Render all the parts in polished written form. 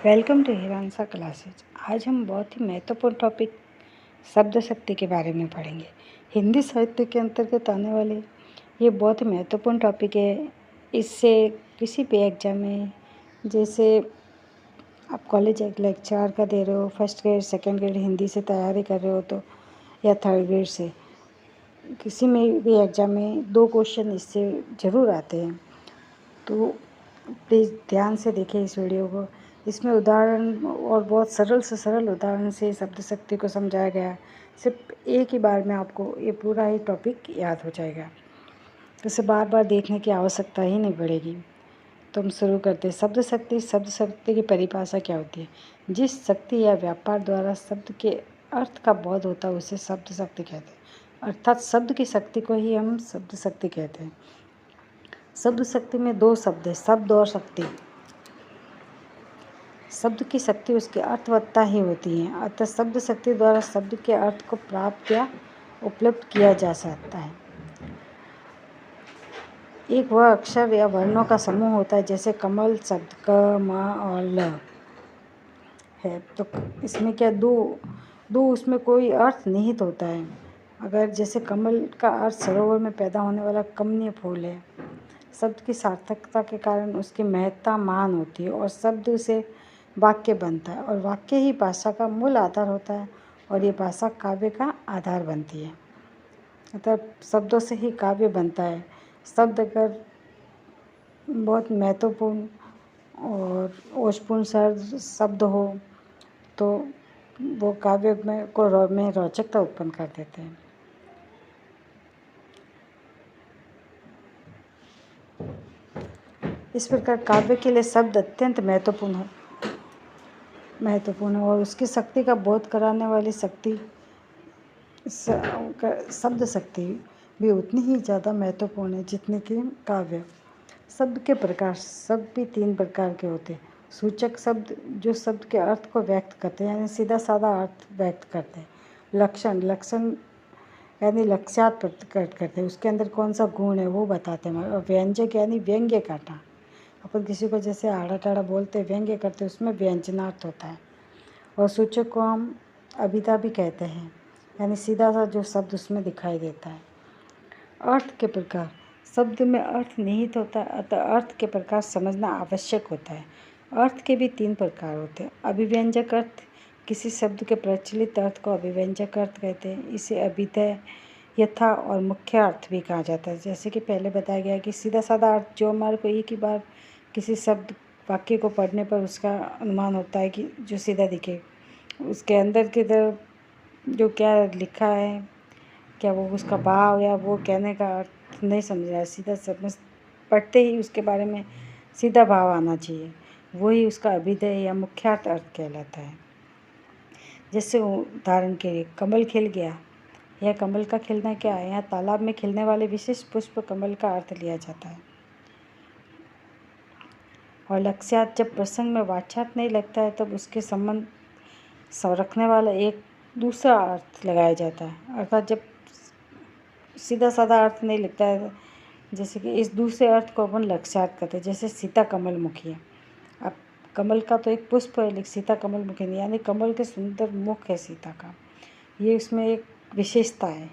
Welcome to हिरानसा classes. आज हम बहुत ही महत्वपूर्ण टॉपिक शब्द शक्ति के बारे में पढ़ेंगे। हिंदी साहित्य के अंतर्गत आने वाले ये बहुत ही महत्वपूर्ण टॉपिक है। इससे किसी भी एग्जाम में, जैसे आप कॉलेज लेक्चर का दे रहे हो, first grade second grade Hindi से तैयारी कर रहे हो तो, या थर्ड ग्रेड से, किसी में भी एग्जाम में 2 क्वेश्चन इससे ज़रूर आते हैं। तो प्लीज़ ध्यान से देखें इस वीडियो को। इसमें उदाहरण और बहुत सरल से सरल उदाहरण से शब्द शक्ति को समझाया गया है। सिर्फ एक ही बार में आपको ये पूरा ही टॉपिक याद हो जाएगा, तो इसे बार बार देखने की आवश्यकता ही नहीं पड़ेगी। तो हम शुरू करते हैं। शब्द शक्ति की परिभाषा क्या होती है? जिस शक्ति या व्यापार द्वारा शब्द के अर्थ का बोध होता है उसे शब्द शक्ति कहते हैं। अर्थात शब्द की शक्ति को ही हम शब्द शक्ति कहते हैं। शब्द शक्ति में 2 शब्द है, शब्द और शक्ति। शब्द की शक्ति उसकी अर्थवत्ता ही होती है, अतः शब्द शक्ति द्वारा शब्द के अर्थ को प्राप्त या उपलब्ध किया जा सकता है। एक वह अक्षर या वर्णों का समूह होता है, जैसे कमल शब्द क, म और ल है, तो इसमें क्या दो उसमें कोई अर्थ निहित होता है। अगर जैसे कमल का अर्थ सरोवर में पैदा होने वाला कमनीय फूल है। शब्द की सार्थकता के कारण उसकी महत्ता महान होती है और शब्द से वाक्य बनता है, और वाक्य ही भाषा का मूल आधार होता है, और ये भाषा काव्य का आधार बनती है। अतः शब्दों से ही काव्य बनता है। शब्द अगर बहुत महत्वपूर्ण और ओजपूर्ण शब्द हो तो वो काव्य में रोचकता उत्पन्न कर देते हैं। इस प्रकार काव्य के लिए शब्द अत्यंत महत्वपूर्ण है और उसकी शक्ति का बोध कराने वाली शब्द शक्ति भी उतनी ही ज़्यादा महत्वपूर्ण है जितनी कि काव्य। शब्द के प्रकार, शब्द भी 3 प्रकार के होते हैं। सूचक शब्द जो शब्द के अर्थ को व्यक्त करते हैं, यानी सीधा साधा अर्थ व्यक्त करते हैं। लक्षण यानी लक्ष्यार्थ प्रकट करते हैं, उसके अंदर कौन सा गुण है वो बताते हैं। और व्यंजक यानी व्यंग्य करना, अपन किसी को जैसे आड़ा टाड़ा बोलते व्यंग्य करते, उसमें व्यंजनार्थ होता है। और सूचक को हम अभिधा भी कहते हैं, यानी सीधा सा जो शब्द उसमें दिखाई देता है। अर्थ के प्रकार, शब्द में अर्थ निहित होता है, अतः अर्थ के प्रकार समझना आवश्यक होता है। अर्थ के भी 3 प्रकार होते हैं। अभिव्यंजक अर्थ, किसी शब्द के प्रचलित अर्थ को अभिव्यंजक अर्थ कहते हैं। इसे अभिधेय, यथा और मुख्य अर्थ भी कहा जाता है। जैसे कि पहले बताया गया कि सीधा साधा अर्थ जो हमारे को एक ही बार किसी शब्द वाक्य को पढ़ने पर उसका अनुमान होता है कि जो सीधा दिखे, उसके अंदर की तरफ जो क्या लिखा है, क्या वो उसका भाव या वो कहने का अर्थ नहीं समझ रहा है, सीधा समझ पढ़ते ही उसके बारे में सीधा भाव आना चाहिए, वही उसका अभिधेय या मुख्यार्थ अर्थ कहलाता है। जैसे उदाहरण के लिए कमल खिल गया, यह कमल का खिलना क्या है? यहाँ तालाब में खिलने वाले विशेष पुष्प कमल का अर्थ लिया जाता है। और लक्ष्यार्थ, जब प्रसंग में वाच्यार्थ नहीं लगता है तब उसके संबंध रखने वाला एक दूसरा अर्थ लगाया जाता है। अर्थात जब सीधा साधा अर्थ नहीं लगता है, जैसे कि इस दूसरे अर्थ को अपन लक्ष्यार्थ करते हैं। जैसे सीता कमल मुखी है। अब कमल का तो एक पुष्प है, लेकिन सीता कमल मुखी नहीं, यानी कमल के सुंदर मुख है सीता का, ये उसमें एक विशेषता है,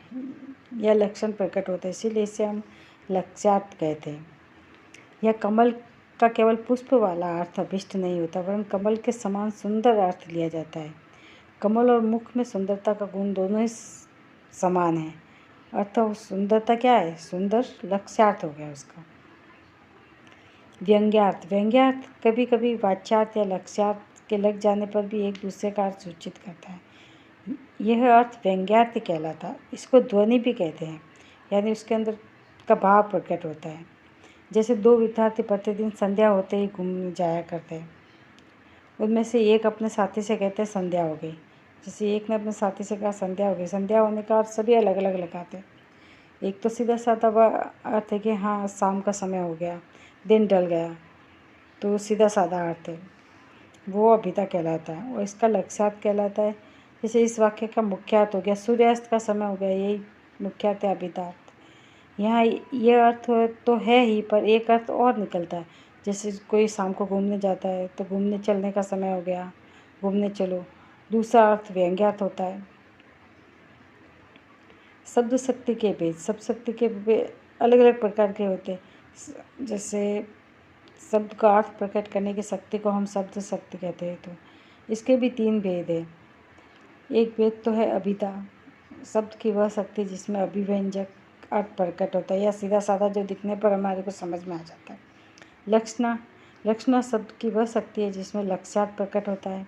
यह लक्षण प्रकट होता है, इसीलिए इसे हम लक्ष्यार्थ कहते हैं। यह कमल का केवल पुष्प वाला अर्थ अभिष्ट नहीं होता, वरन कमल के समान सुंदर अर्थ लिया जाता है। कमल और मुख में सुंदरता का गुण दोनों ही समान है, अर्थात सुंदरता क्या है? सुंदर लक्ष्यार्थ हो गया उसका। व्यंग्यार्थ कभी कभी वाच्यार्थ या लक्ष्यार्थ के लग जाने पर भी एक दूसरे का अर्थ सूचित करता है, यह अर्थ व्यंग्यार्थ कहलाता है। इसको ध्वनि भी कहते हैं, यानी उसके अंदर का भाव प्रकट होता है। जैसे 2 विद्यार्थी प्रतिदिन संध्या होते ही घूमने जाया करते हैं। उनमें से एक अपने साथी से कहते हैं संध्या हो गई। जैसे एक ने अपने साथी से कहा संध्या हो गई, संध्या होने का अर्थ सभी अलग अलग लगाते हैं। एक तो सीधा साधा वह अर्थ है कि हाँ शाम का समय हो गया, दिन ढल गया, तो सीधा साधा अर्थ है, वो अभिधा कहलाता है। और इसका लक्ष्यार्थ कहलाता है। जैसे इस वाक्य का मुख्यार्थ हो गया सूर्यास्त का समय हो गया, यही मुख्यार्थ है अभिधार्थ। यहाँ यह अर्थ तो है ही, पर एक अर्थ और निकलता है, जैसे कोई शाम को घूमने जाता है तो घूमने चलने का समय हो गया, घूमने चलो। दूसरा अर्थ व्यंग्यार्थ होता है। शब्द शक्ति के भेद, शब्द शक्ति के अलग अलग प्रकार के होते हैं। जैसे शब्द का अर्थ प्रकट करने की शक्ति को हम शब्द शक्ति कहते हैं। तो इसके भी 3 भेद है। एक भेद तो है अभिधा, शब्द की वह शक्ति जिसमें अभिव्यंजक अर्थ प्रकट होता है या सीधा साधा जो दिखने पर हमारे को समझ में आ जाता है। लक्षणा, लक्षणा शब्द की वह शक्ति है जिसमें लक्ष्यार्थ प्रकट होता है।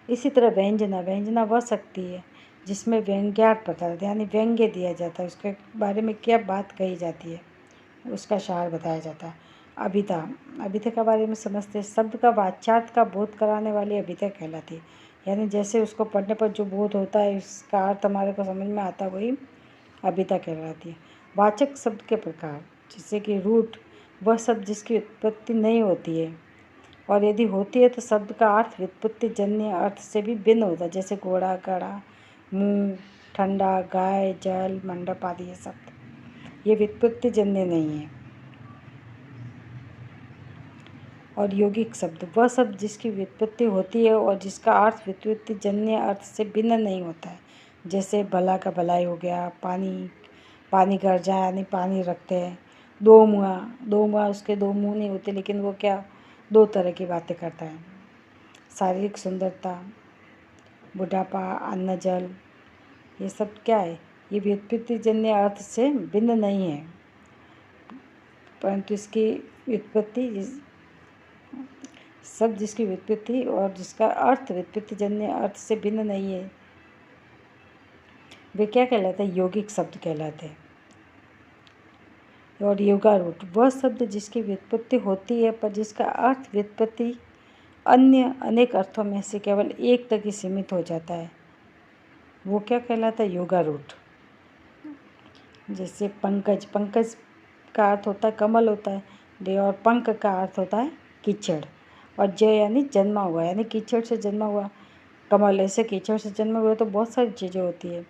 इसी तरह व्यंजना, व्यंजना वह शक्ति है जिसमें व्यंग्यार्थ प्रकट होता है, यानी व्यंग्य दिया जाता है, उसके बारे में क्या बात कही जाती है उसका सार बताया जाता है। अभिधा, अभिधा के बारे में समझते हैं। शब्द का वाच्यार्थ का बोध कराने वाली अभिधा कहलाती है, यानी जैसे उसको पढ़ने पर जो बोध होता है, इसका अर्थ हमारे को समझ में आता है, वही अभिधा कहलाती है। वाचक शब्द के प्रकार, जैसे कि रूट, वह शब्द जिसकी उत्पत्ति नहीं होती है, और यदि होती है तो शब्द का अर्थ व्युत्पत्ति जन्य अर्थ से भी भिन्न होता है। जैसे घोड़ा, घड़ा, मुँह, ठंडा, गाय, जल, मंडप आदि ये शब्द ये व्युत्पत्ति जन्य नहीं है। और यौगिक शब्द, वह शब्द जिसकी व्युत्पत्ति होती है और जिसका अर्थ व्युत्पत्ति जन्य अर्थ से भिन्न नहीं होता है। जैसे भला का भलाई हो गया, पानी, पानी गर्जा यानी पानी रखते हैं। दो मुँहा, दो मुँहा, उसके 2 मुँह नहीं होते, लेकिन वो क्या 2 तरह की बातें करता है। शारीरिक सुंदरता, बुढ़ापा, अन्न जल, ये सब क्या है, ये व्युत्पत्ति जन्य अर्थ से भिन्न नहीं है, परंतु इसकी व्युत्पत्ति शब्द जिसकी व्युत्पत्ति और जिसका अर्थ व्युत्पत्ति जन्य अर्थ से भिन्न नहीं है, वे क्या कहलाते हैं, यौगिक शब्द कहलाते हैं। और योगारूढ़, वह शब्द जिसकी व्युत्पत्ति होती है पर जिसका अर्थ व्युत्पत्ति अन्य अनेक अर्थों में से केवल एक तक ही सीमित हो जाता है, वो क्या कहलाता है, योगारूढ़। जैसे पंकज, पंकज का अर्थ होता है कमल होता है, और पंक का अर्थ होता है कीचड़, और जय यानी जन्मा हुआ, यानी कीचड़ से जन्मा हुआ कमल। ऐसे कीचड़ से जन्मे हुए तो बहुत सारी चीज़ें होती है,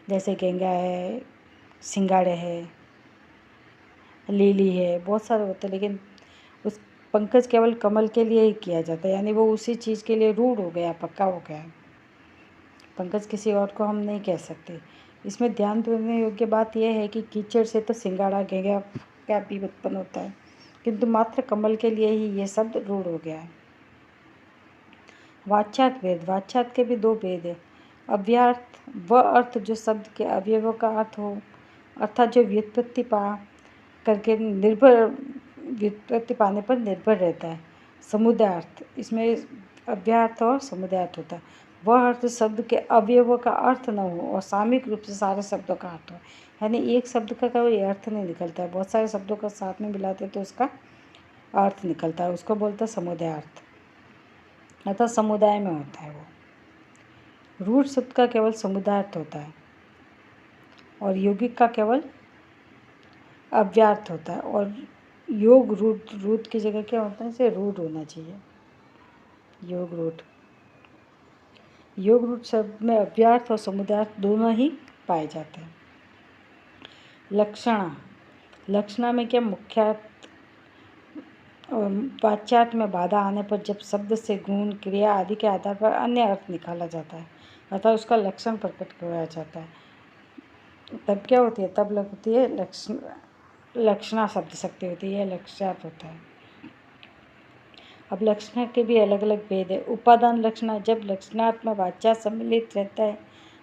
जैसे गेंगा है, सिंगाड़े है, लीली है, बहुत सारे होते हैं, लेकिन उस पंकज केवल कमल के लिए ही किया जाता है, यानी वो उसी चीज़ के लिए रूढ़ हो गया, पक्का हो गया। पंकज किसी और को हम नहीं कह सकते। इसमें ध्यान देने योग्य बात यह है कि कीचड़ से तो सिंगाड़ा, गेंगा क्या भी उत्पन्न होता है, किंतु मात्र कमल के लिए ही ये शब्द रूढ़ हो गया है। वाच्यार्थ भेद, वाच्यार्थ के भी 2 भेद है। अव्यार्थ, वह अर्थ जो शब्द के अवयवों का अर्थ हो, अर्थात जो व्युत्पत्ति व्युत्पत्ति पाने पर निर्भर रहता है। समुदायार्थ, इसमें अव्यार्थ और समुदायार्थ होता है। वह अर्थ शब्द के अवयवों का अर्थ न हो और सामूहिक रूप से सारे शब्दों का अर्थ हो, यानी एक शब्द का कोई अर्थ नहीं निकलता है, बहुत सारे शब्दों का साथ में मिलाते तो उसका अर्थ निकलता है, उसको बोलता है समुदायार्थ, अर्थात समुदाय में होता है वो। रूढ़ शब्द का केवल समुदायार्थ होता है और यौगिक का केवल अव्यार्थ होता है। और योग रूढ़, रूढ़ की जगह क्या होता है, इसे रूढ़ होना चाहिए, योग रूढ़। योग रूढ़ शब्द में अव्यार्थ और समुदायार्थ दोनों ही पाए जाते हैं। लक्षणा, लक्षणा में क्या मुख्यार्थ वाच्यार्थ में बाधा आने पर जब शब्द से गुण, क्रिया आदि के आधार पर अन्य अर्थ निकाला जाता है, अर्थात उसका लक्षण प्रकट किया जाता है, तब क्या होती है, तब लगती है लक्षणा शब्द शक्ति होती है, लक्ष्यार्थ होता है। अब लक्षणा के भी अलग अलग भेद है। उपादान लक्षणा, जब लक्षणार्थ में वाच्यार्थ सम्मिलित रहता है,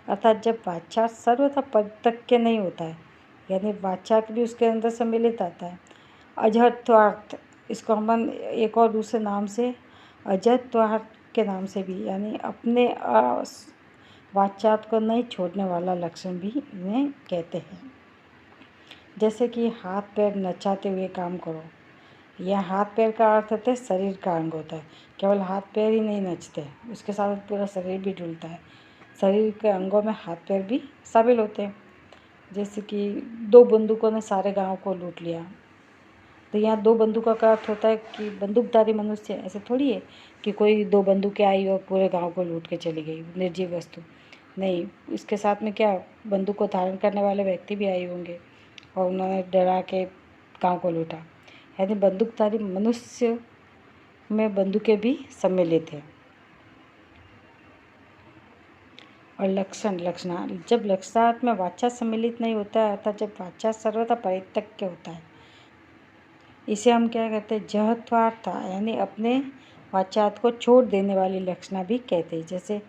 अर्थात जब वाच्यार्थ सर्वथा परित्यक्य नहीं होता है, यानी वाच्यार्थ भी उसके अंदर सम्मिलित आता है। अजहत्वार्थ, इसको हम एक और दूसरे नाम से अजहत्वार्थ के नाम से भी, यानी अपने वाच्यार्थ को नहीं छोड़ने वाला लक्षण भी इन्हें कहते हैं। जैसे कि हाथ पैर नचाते हुए काम करो, यह हाथ पैर का अर्थ होता है शरीर का अंग होता है, केवल हाथ पैर ही नहीं नचते, उसके साथ पूरा शरीर भी डुलता है, शरीर के अंगों में हाथ पैर भी शामिल होते हैं। जैसे कि 2 बंदूकों ने सारे गांव को लूट लिया, तो यहाँ 2 बंदूकों का अर्थ होता है कि बंदूकधारी मनुष्य, ऐसे थोड़ी है कि कोई 2 बंदूकें आई और पूरे गांव को लूट के चली गई, निर्जीव वस्तु नहीं, इसके साथ में क्या बंदूक को धारण करने वाले व्यक्ति भी आए होंगे और उन्होंने डरा के गांव को लूटा, यानी बंदूकधारी मनुष्य में बंदूकें भी सम्मिलित है। और लक्षण लक्षणा, जब लक्षणार्थ में वाचा सम्मिलित नहीं होता है अर्थात जब वाचा सर्वथा परित्यक्य होता है, इसे हम क्या कहते हैं, जहत्वार्थ, यानी अपने वाच्यार्थ को छोड़ देने वाली लक्षणा भी कहते हैं। जैसे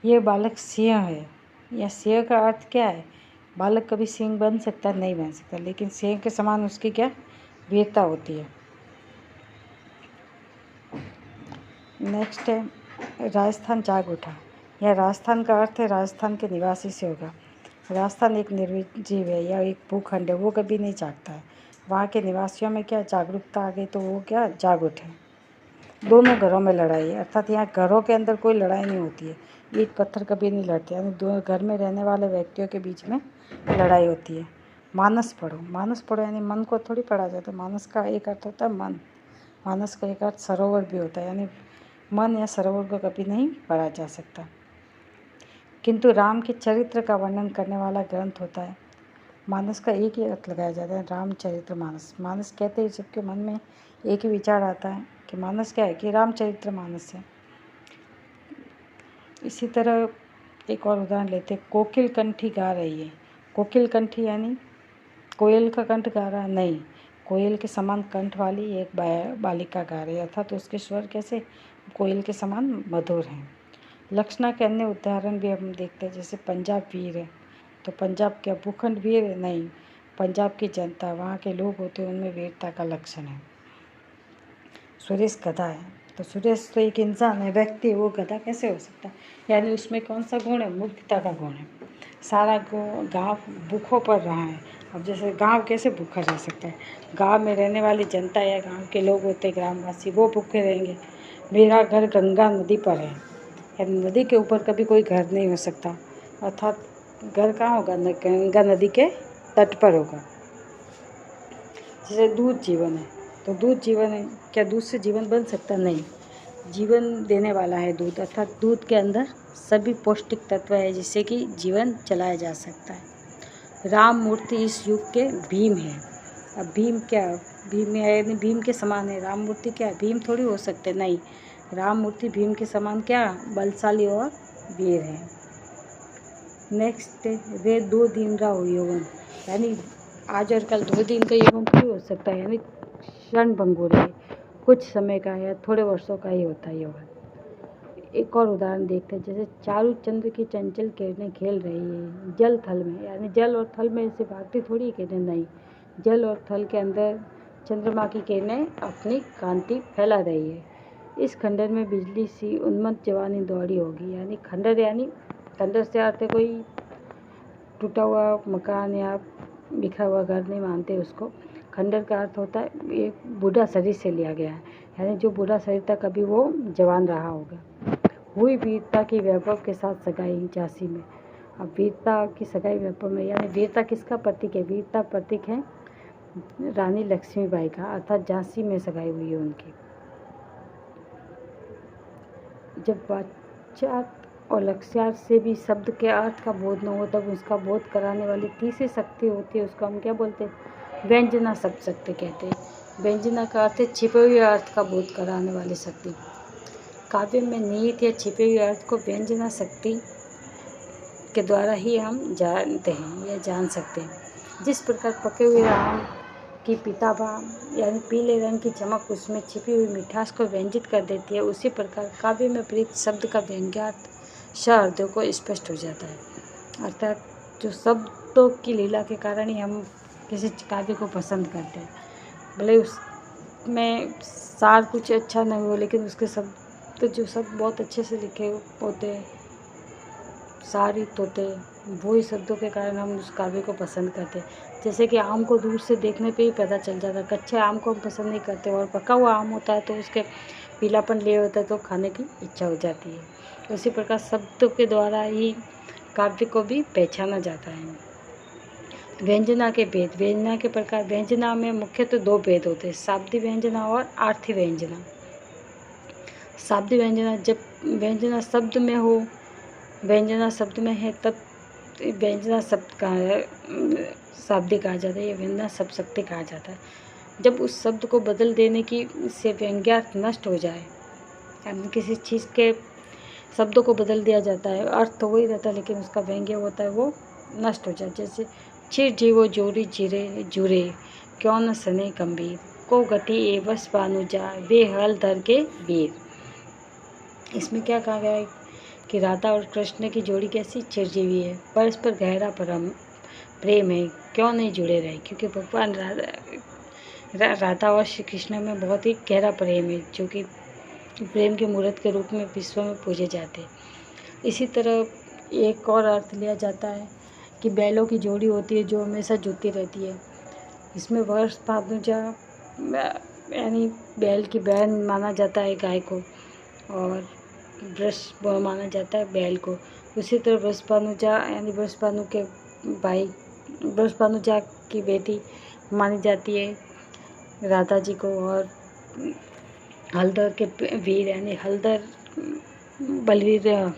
ये बालक सिंह है, या सिंह का अर्थ क्या है, बालक कभी सिंह बन सकता है, नहीं बन सकता, लेकिन सिंह के समान उसकी क्या वीरता होती है। नेक्स्ट है राजस्थान जाग उठा। यह राजस्थान का अर्थ है राजस्थान के निवासी से होगा। राजस्थान एक निर्जीव है या एक भूखंड है, वो कभी नहीं जागता है। वहाँ के निवासियों में क्या जागरूकता आ गई तो वो क्या जाग उठे। दोनों घरों में लड़ाई है, अर्थात यहाँ घरों के अंदर कोई लड़ाई नहीं होती है, ईंट पत्थर कभी नहीं लड़ते, यानी दो घर में रहने वाले व्यक्तियों के बीच में लड़ाई होती है। मानस पढ़ो यानी मन को थोड़ी पढ़ा जाता है। मानस का एक अर्थ होता है मन, मानस का एक अर्थ सरोवर भी होता है, यानी मन या सरोवर को कभी नहीं पढ़ा जा सकता, किंतु राम के चरित्र का वर्णन करने वाला ग्रंथ होता है। मानस का एक ही अर्थ लगाया जाता है, रामचरित्र मानस। मानस कहते ही सबके मन में एक ही विचार आता है कि मानस क्या है, कि रामचरित्र मानस है। इसी तरह एक और उदाहरण लेते हैं, कोकिल कंठी गा रही है। कोकिल कंठी यानी कोयल का कंठ गा रहा है, नहीं, कोयल के समान कंठ वाली एक बालिका गा रही है, अर्थात तो उसके स्वर कैसे कोयल के समान मधुर हैं। लक्षणा के अन्य उदाहरण भी हम देखते हैं, जैसे पंजाब वीर है, तो पंजाब क्या भूखंड वीर है, नहीं, पंजाब की जनता, वहाँ के लोग होते हैं, उनमें वीरता का लक्षण है। सुरेश गधा है, तो सुरेश तो एक इंसान है, व्यक्ति, वो गधा कैसे हो सकता है, यानी उसमें कौन सा गुण है, मुक्तता का गुण है। सारा गांव भूखों पर रहा है। अब जैसे गांव कैसे भूखा रह सकता है, गांव में रहने वाली जनता या गांव के लोग होते हैं, ग्रामवासी, वो भूखे रहेंगे। मेरा घर गंगा नदी पर है, यानी नदी के ऊपर कभी कोई घर नहीं हो सकता, अर्थात घर कहाँ होगा, गंगा नदी के तट पर होगा। जैसे दूध जीवन है, तो दूध जीवन है, क्या दूध से जीवन बन सकता, नहीं, जीवन देने वाला है दूध, अर्थात दूध के अंदर सभी पौष्टिक तत्व है जिससे कि जीवन चलाया जा सकता है। राम मूर्ति इस युग के भीम है। अब भीम क्या, भीम यानी भीम के समान है, राम मूर्ति क्या है, भीम थोड़ी हो सकते, नहीं, राम मूर्ति भीम के समान क्या बलशाली और वीर है। नेक्स्ट, वे 2 दिन का यौवन, यानी आज और कल 2 दिन का यौवन थोड़ी हो सकता है, यानी क्षण भंगुर है, कुछ समय का है, थोड़े वर्षों का ही होता है यौवन। एक और उदाहरण देखते हैं, जैसे चारू चंद्र की चंचल किरणें खेल रही है जल थल में, यानी जल और थल में से भागती थोड़ी किरणें, नहीं, जल और थल के अंदर चंद्रमा की किरणें अपनी कांति फैला रही है। इस खंडर में बिजली सी उन्मत्त जवानी दौड़ी होगी, यानी खंडर से अर्थ है कोई टूटा हुआ मकान या बिखरा हुआ घर नहीं मानते उसको। खंडर का अर्थ होता है एक बूढ़ा शरीर से लिया गया है, यानी जो बूढ़ा शरीर था कभी वो जवान रहा होगा। हुई वीरता की वैभव के साथ सगाई झांसी में। अब वीरता की सगाई वैभव में, यानी वीरता किसका प्रतीक है, वीरता प्रतीक है रानी लक्ष्मीबाई का, अर्थात झांसी में सगाई हुई है उनकी। जब वाच्यार्थ और लक्ष्यार्थ से भी शब्द के अर्थ का बोध न हो तब उसका बोध कराने वाली तीसरी शक्ति होती है, उसको हम क्या बोलते हैं, व्यंजना शब्द शक्ति कहते हैं। व्यंजना का अर्थ है छिपे हुए अर्थ का बोध कराने वाली शक्ति। काव्य में निहित या छिपे हुए अर्थ को व्यंजना शक्ति के द्वारा ही हम जानते हैं या जान सकते हैं। जिस प्रकार पके हुए आम की पीताभा यानी पीले रंग की चमक उसमें छिपी हुई मिठास को व्यंजित कर देती है, उसी प्रकार काव्य में प्रयुक्त शब्द का व्यंग्यार्थ सहृदय को स्पष्ट हो जाता है। अर्थात जो शब्दों की लीला के कारण ही हम किसी काव्य को पसंद करते हैं, भले उसमें सार कुछ अच्छा नहीं हो, लेकिन उसके शब्द जो शब्द बहुत अच्छे से लिखे होते हैं, सारित होते हैं, वही शब्दों के कारण हम उस काव्य को पसंद करते हैं। जैसे कि आम को दूर से देखने पे ही पता चल जाता है, कच्चे आम को हम पसंद नहीं करते, और पका हुआ आम होता है तो उसके पीलापन लिए होता है तो खाने की इच्छा हो जाती है। उसी प्रकार शब्दों के द्वारा ही काव्य को भी पहचाना जाता है। व्यंजना के भेद, व्यंजना के प्रकार, व्यंजना में मुख्यतः 2 भेद होते हैं, शाब्दिक व्यंजना और आर्थी व्यंजना। शाब्दिक व्यंजना, जब व्यंजना शब्द में हो, व्यंजना शब्द में है तब व्यंजना शब्द का शाब्दिक कहा जाता है या व्यंजना शब्द शक्ति कहा जाता है। जब उस शब्द को बदल देने की से व्यंग्यार्थ नष्ट हो जाए, यानी किसी चीज़ के शब्दों को बदल दिया जाता है, अर्थ तो वही रहता है लेकिन उसका व्यंग्य होता है वो नष्ट हो जाए। जैसे चिर जीवो जोरी जिरे जुरे, क्यों न सने गंभीर, को गति एवस बानुजा वे हल धर के वीर। इसमें क्या कहा गया है कि राधा और कृष्ण की जोड़ी कैसी चिरजीवी है, परस्पर गहरा परम प्रेम है, क्यों नहीं जुड़े रहे, क्योंकि भगवान राधा और श्री कृष्ण में बहुत ही गहरा प्रेम है, जो कि प्रेम के मूर्त के रूप में विश्व में पूजे जाते हैं। इसी तरह एक और अर्थ लिया जाता है कि बैलों की जोड़ी होती है जो हमेशा जुड़ती रहती है। इसमें वर्ष भानुजा यानी बैल की बहन माना जाता है गाय को, और वृष माना जाता है बैल को। उसी तरह वृषभानुजा यानी वृषभानु के भाई, वृषभानुजा की बेटी मानी जाती है राधा जी को, और हलधर के वीर यानी हलधर बलवीर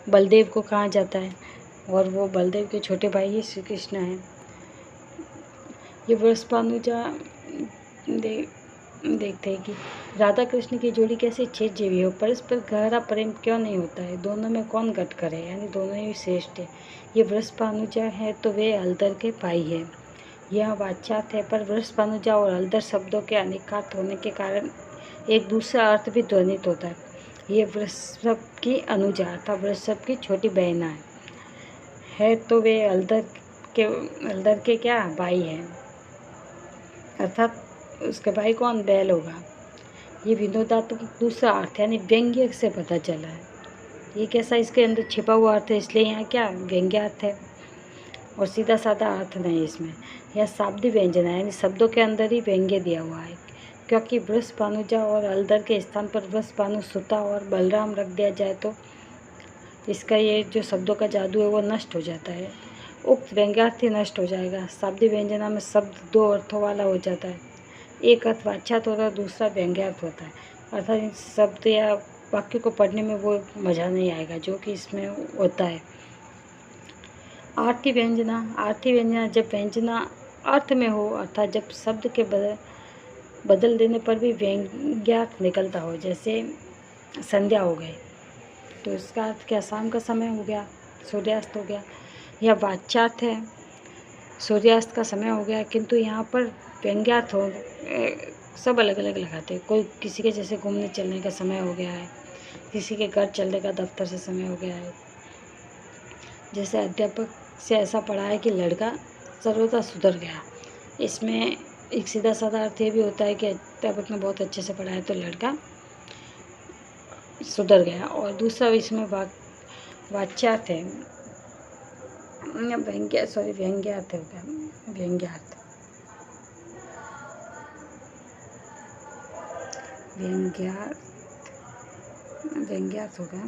बलदेव को कहा जाता है, और वो बलदेव के छोटे भाई ही श्री कृष्ण हैं। ये वृषभानुजा देखते हैं कि राधा कृष्ण की जोड़ी कैसे चिरजीवी हो, परस्पर गहरा प्रेम क्यों नहीं होता है, दोनों में कौन घट करे, यानी दोनों ही श्रेष्ठ है। ये वृषभानुजा है तो वे हलधर के भाई है। यह वाच्यार्थ है, पर वृषभानुजा और हलधर शब्दों के अनेकार्थ होने के कारण एक दूसरा अर्थ भी ध्वनित होता है। ये वृषभ की अनुजा अर्थात वृषभ की छोटी बहना है तो वे हलधर के क्या भाई हैं, अर्थात उसके भाई कौन, बैल होगा। ये विनोदात्मक दूसरा अर्थ यानी व्यंग्य से पता चला है। ये कैसा, इसके अंदर छिपा हुआ अर्थ है, इसलिए यहाँ क्या व्यंग्य अर्थ है और सीधा साधा अर्थ नहीं इसमें। यह शाब्दिक व्यंजन है, यानी शब्दों के अंदर ही व्यंग्य दिया हुआ है, क्योंकि वृषभानुजा और हलधर के स्थान पर वृषभानु सुता और बलराम रख दिया जाए तो इसका ये जो शब्दों का जादू है वो नष्ट हो जाता है, उक्त व्यंग्यार्थ ही नष्ट हो जाएगा। शाब्दिक व्यंजना में शब्द दो अर्थों वाला हो जाता है, एक अर्थ वाच्यार्थ होता है, दूसरा व्यंग्यार्थ होता है, अर्थात इन शब्द या वाक्य को पढ़ने में वो मज़ा नहीं आएगा जो कि इसमें होता है। आर्थी व्यंजना जब व्यंजना अर्थ में हो, अर्थात जब शब्द के बदल देने पर भी व्यंग्यार्थ निकलता हो, जैसे संध्या हो गई तो इसका अर्थ क्या, शाम का समय हो गया, सूर्यास्त हो गया। यह वाच्यार्थ है, सूर्यास्त का समय हो गया, किंतु यहाँ पर व्यंग्यार्थ हो सब अलग अलग लगाते हैं। कोई किसी के जैसे घूमने चलने का समय हो गया है, किसी के घर चलने का दफ्तर से समय हो गया है। जैसे अध्यापक से ऐसा पढ़ा है कि लड़का सर्वथा सुधर गया, इसमें एक सीधा साधा अर्थ ये भी होता है कि अध्यापक ने बहुत अच्छे से पढ़ाया तो लड़का सुधर गया। और दूसरा इसमें वाच्यार्थ है, व्यंग्यार्थ हो गया, व्यंग्यार्थ हो गया,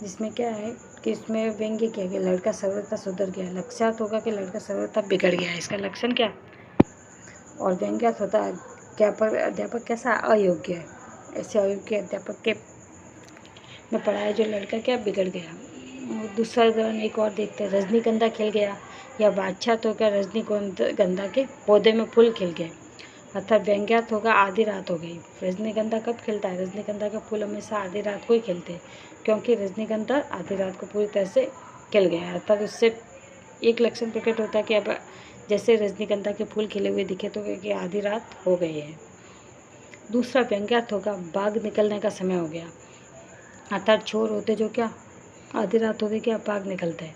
जिसमें क्या है कि इसमें व्यंग्य किया गया, लड़का सर्वथा सुधर गया। लक्ष्यार्थ होगा कि लड़का सर्वथा बिगड़ गया, इसका लक्षण क्या। और व्यंग्यार्थ होता है अध्यापक कैसा अयोग्य है, ऐसे अयोग्य अध्यापक के में पढ़ाया जो लड़का क्या बिगड़ गया। और दूसरा उदाहरण एक और देखते हैं, रजनीगंधा खिल गया, या वाच्यार्थ होगा रजनीगंधा के पौधे में फूल खिल गए, अर्थात व्यंग्यार्थ होगा आधी रात हो गई। रजनीगंधा कब खिलता है, रजनीगंधा के फूल हमेशा आधी रात को ही खिलते हैं, क्योंकि रजनीगंधा आधी रात को पूरी तरह से खिल गया, अर्थात उससे एक लक्षण प्रकट होता है कि अब जैसे रजनीगंधा के फूल खिले हुए दिखे तो कि आधी रात हो गई है। दूसरा व्यंग्यार्थ होगा बाघ निकलने का समय हो गया, अर्थात चोर होते जो क्या आधी रात होते क्या बाघ निकलते हैं।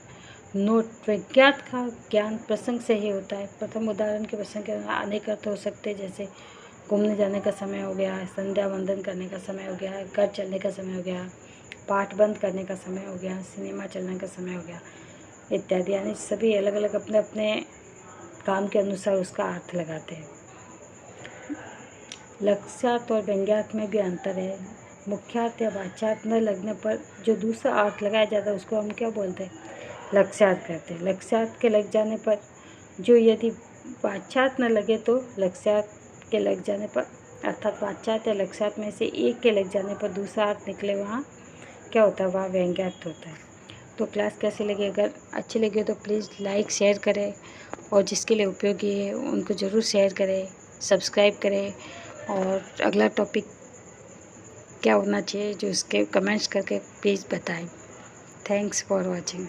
नोट, व्यंग्यार्थ का ज्ञान प्रसंग से ही होता है। प्रथम उदाहरण के प्रसंग के अनेक अर्थ हो सकते हैं, जैसे घूमने जाने का समय हो गया, संध्या वंदन करने का समय हो गया, घर चलने का समय हो गया, पाठ बंद करने का समय हो गया, सिनेमा चलने का समय हो गया इत्यादि, यानी सभी अलग अलग अपने अपने काम के अनुसार उसका अर्थ लगाते हैं। लक्ष्यार्थ और व्यंग्यार्थ में भी अंतर है। मुख्यार्थ या वाच्यार्थ न लगने पर जो दूसरा अर्थ लगाया जाता है उसको हम क्या बोलते हैं, लक्ष्यार्थ कहते हैं। लक्ष्यार्थ के लग जाने पर जो, यदि वाच्यार्थ न लगे तो लक्ष्यार्थ के लग जाने पर, अर्थात वाच्यार्थ या लक्ष्यार्थ में से एक के लग जाने पर दूसरा अर्थ निकले, वहाँ क्या होता है, वहाँ व्यंग्यार्थ होता है। तो क्लास कैसी लगी, अगर अच्छी लगी तो प्लीज़ लाइक शेयर करें और जिसके लिए उपयोगी है उनको ज़रूर शेयर करें, सब्सक्राइब करें और अगला टॉपिक क्या होना चाहिए जो उसके कमेंट्स करके प्लीज़ बताएं। Thanks for watching.